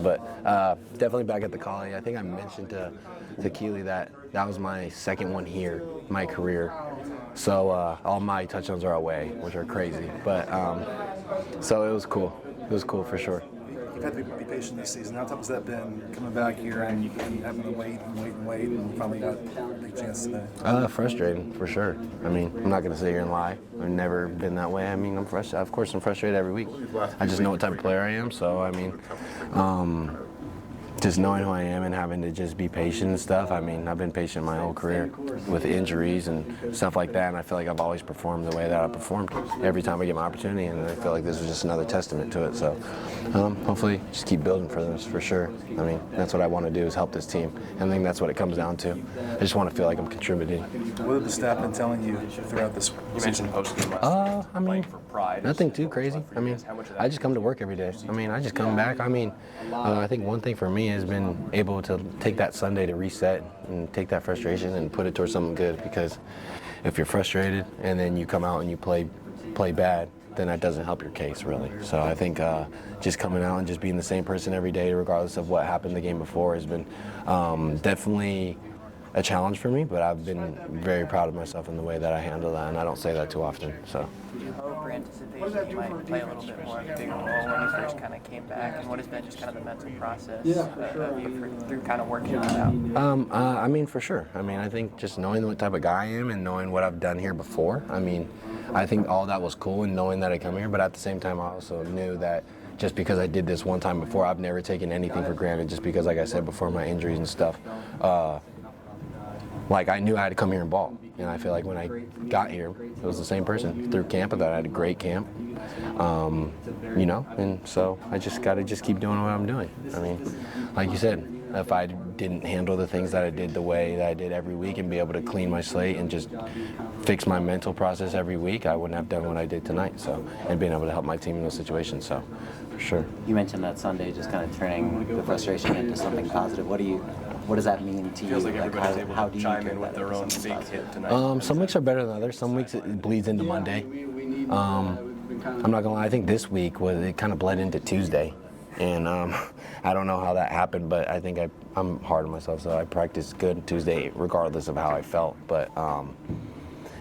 But definitely back at the college. I think I mentioned to Keely that was my second one here, my career. So all my touchdowns are away, which are crazy. But so it was cool. It was cool for sure. You've had to be patient this season. How tough has that been coming back here and having to wait and finally got a big chance today? Frustrating for sure. I mean, I'm not going to sit here and lie. I've never been that way. I mean, of course I'm frustrated every week. I just know what type of player I am. So I mean, just knowing who I am and having to just be patient and stuff. I mean, I've been patient my whole career with injuries and stuff like that, and I feel like I've always performed the way that I performed every time I get my opportunity, and I feel like this was just another testament to it. So hopefully just keep building for this for sure. I mean, that's what I want to do is help this team, and I think that's what it comes down to. I just want to feel like I'm contributing. What have the staff been telling you throughout this You mentioned post-game I mean, for pride. nothing too crazy. I mean, I just come to work every day. I mean, I just come back. I mean, I think one thing for me has been able to take that Sunday to reset and take that frustration and put it towards something good, because if you're frustrated and then you come out and you play bad, then that doesn't help your case really. So I think just coming out and just being the same person every day, regardless of what happened the game before, has been definitely a challenge for me, but I've been very proud of myself in the way that I handle that, and I don't say that too often. So. Did you hope or anticipate you might play a little bit more of a bigger role when you first kind of came back, and what has been just kind of the mental process of you through kind of working that out? I mean, for sure. I mean, I think just knowing what type of guy I am and knowing what I've done here before, I mean, I think all that was cool, and knowing that I come here, but at the same time, I also knew that just because I did this one time before, I've never taken anything for granted, just because, like I said before, my injuries and stuff. Like, I knew I had to come here and ball, and I feel like when I got here, it was the same person through camp. I thought I had a great camp, you know, and so I just got to keep doing what I'm doing. I mean, like you said, if I didn't handle the things that I did the way that I did every week and be able to clean my slate and just fix my mental process every week, I wouldn't have done what I did tonight. So, and being able to help my team in those situations, so for sure. You mentioned that Sunday just kind of turning the frustration into something positive. What does that mean to you? Feels like everybody's how able do to you chime turn in with that their into own something big positive? hit tonight. Some weeks are better than others. Some weeks it bleeds into Monday. I'm not gonna lie. I think this week it kind of bled into Tuesday, and I don't know how that happened, but I think I'm hard on myself, so I practiced good Tuesday regardless of how I felt. But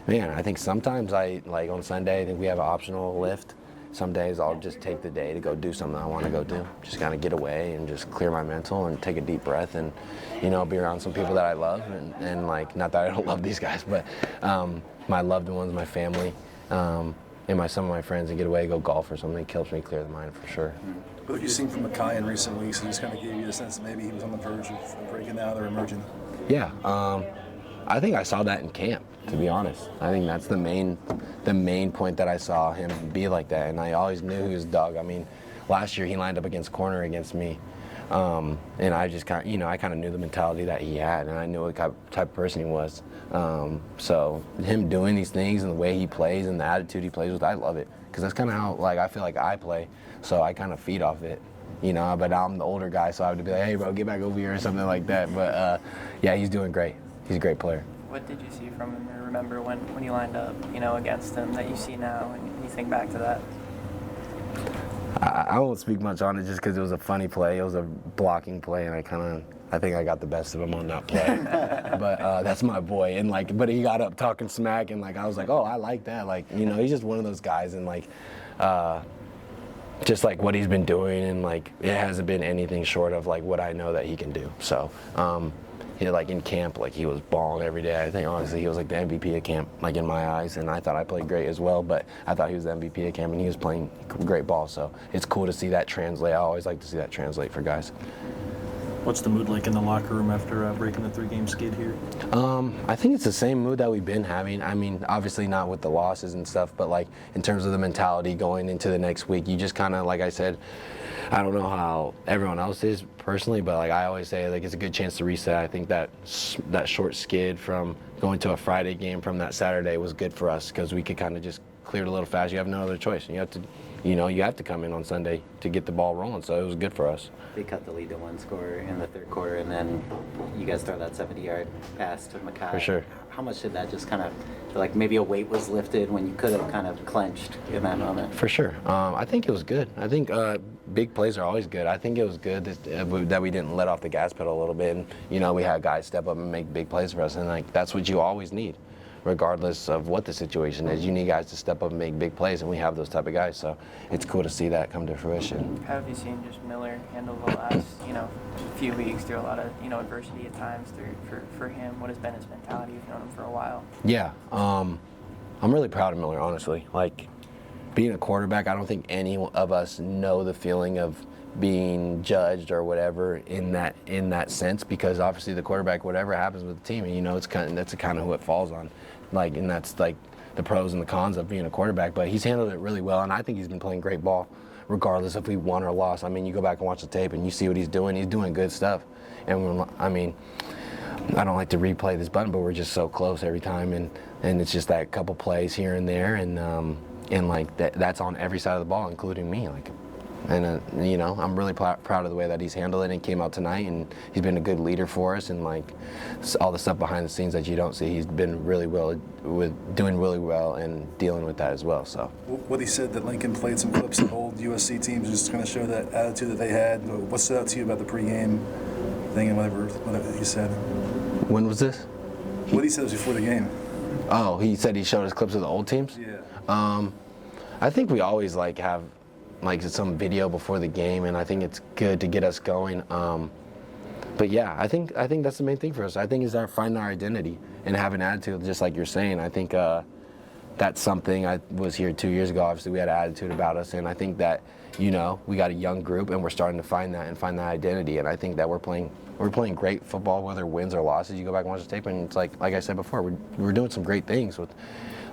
man, I think sometimes like on Sunday, I think we have an optional lift. Some days I'll just take the day to go do something I want to go do. Just kind of get away and just clear my mental and take a deep breath and, you know, be around some people that I love and like, not that I don't love these guys, but my loved ones, my family, and some of my friends, and get away, go golf or something. It helps me clear the mind for sure. What have you seen from Makai in recent weeks? He just kind of gave you the sense that maybe he was on the verge of breaking out or emerging. Yeah, I think I saw that in camp, to be honest. I think that's the main point that I saw him be like that, and I always knew he was Doug. I mean, last year he lined up against corner against me, and I just kind of, you know, I kind of knew the mentality that he had, and I knew what type of person he was. So him doing these things and the way he plays and the attitude he plays with, I love it, because that's kind of how, like, I feel like I play, so I kind of feed off it. You know, but I'm the older guy, so I have to be like, hey, bro, get back over here or something like that. But, yeah, he's doing great. He's a great player. What did you see from him or remember when you lined up, you know, against him that you see now and you think back to that? I won't speak much on it just because it was a funny play. It was a blocking play, and I think I got the best of him on that play. But that's my boy, and like, but he got up talking smack, and like I was like, oh, I like that. Like, you know, he's just one of those guys, and like, just like what he's been doing, and like it hasn't been anything short of like what I know that he can do. So, like in camp, like he was balling every day. I think honestly he was like the MVP of camp, like in my eyes, and I thought I played great as well. But I thought he was the MVP of camp, and he was playing great ball. So it's cool to see that translate. I always like to see that translate for guys. What's the mood like in the locker room after breaking the 3-game skid here? I think it's the same mood that we've been having. I mean, obviously not with the losses and stuff, but like in terms of the mentality going into the next week, you just kind of, like I said, I don't know how everyone else is personally, but like I always say, like it's a good chance to reset. I think that short skid from going to a Friday game from that Saturday was good for us because we could kind of just clear it a little fast. You have no other choice. You have to come in on Sunday to get the ball rolling, so it was good for us. They cut the lead to 1 score in the third quarter, and then you guys throw that 70-yard pass to Makai. For sure. How much did that just kind of feel like maybe a weight was lifted when you could have kind of clenched in that moment? For sure. I think it was good. I think big plays are always good. I think it was good that we didn't let off the gas pedal a little bit, and we had guys step up and make big plays for us, and like that's what you always need, regardless of what the situation is. You need guys to step up and make big plays, and we have those type of guys. So it's cool to see that come to fruition. How have you seen just Miller handle the last few weeks through a lot of adversity at times for him? What has been his mentality? You've known him for a while. Yeah, I'm really proud of Miller, honestly. Like, being a quarterback, I don't think any of us know the feeling of being judged or whatever in that sense, because obviously the quarterback, whatever happens with the team, that's kind of who it falls on. Like, and that's like the pros and the cons of being a quarterback. But he's handled it really well, and I think he's been playing great ball, regardless if we won or lost. I mean, you go back and watch the tape, and you see what he's doing. He's doing good stuff, and I mean, I don't like to replay this button, but we're just so close every time, and it's just that couple plays here and there, and like that's on every side of the ball, including me. Like, and I'm really proud of the way that he's handled it and came out tonight, and he's been a good leader for us, and like all the stuff behind the scenes that you don't see, he's been really doing really well and dealing with that as well. So what he said that Lincoln played some clips of old USC teams just kind of show that attitude that they had. What stood out to you about the pregame thing and whatever he said? When was this? What he said was before the game. Oh, he said he showed us clips of the old teams? Yeah. I think we always have some video before the game, and I think it's good to get us going. But yeah, I think that's the main thing for us. I think is finding our identity and having attitude, just like you're saying. I think that's something. I was here 2 years ago. Obviously, we had an attitude about us, and I think that we got a young group, and we're starting to find that identity. And I think that we're playing great football, whether wins or losses. You go back and watch the tape, and it's like I said before, we're doing some great things with.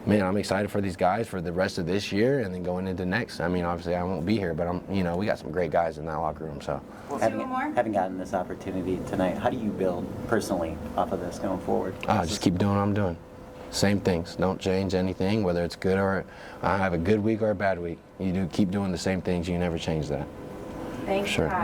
Man, I'm excited for these guys for the rest of this year and then going into next. I mean, obviously I won't be here, but we got some great guys in that locker room. So, having gotten this opportunity tonight, how do you build personally off of this going forward? Just keep doing what I'm doing. Same things. Don't change anything, whether it's good or I have a good week or a bad week. You keep doing the same things. You never change that. Thanks, sure. Kyle.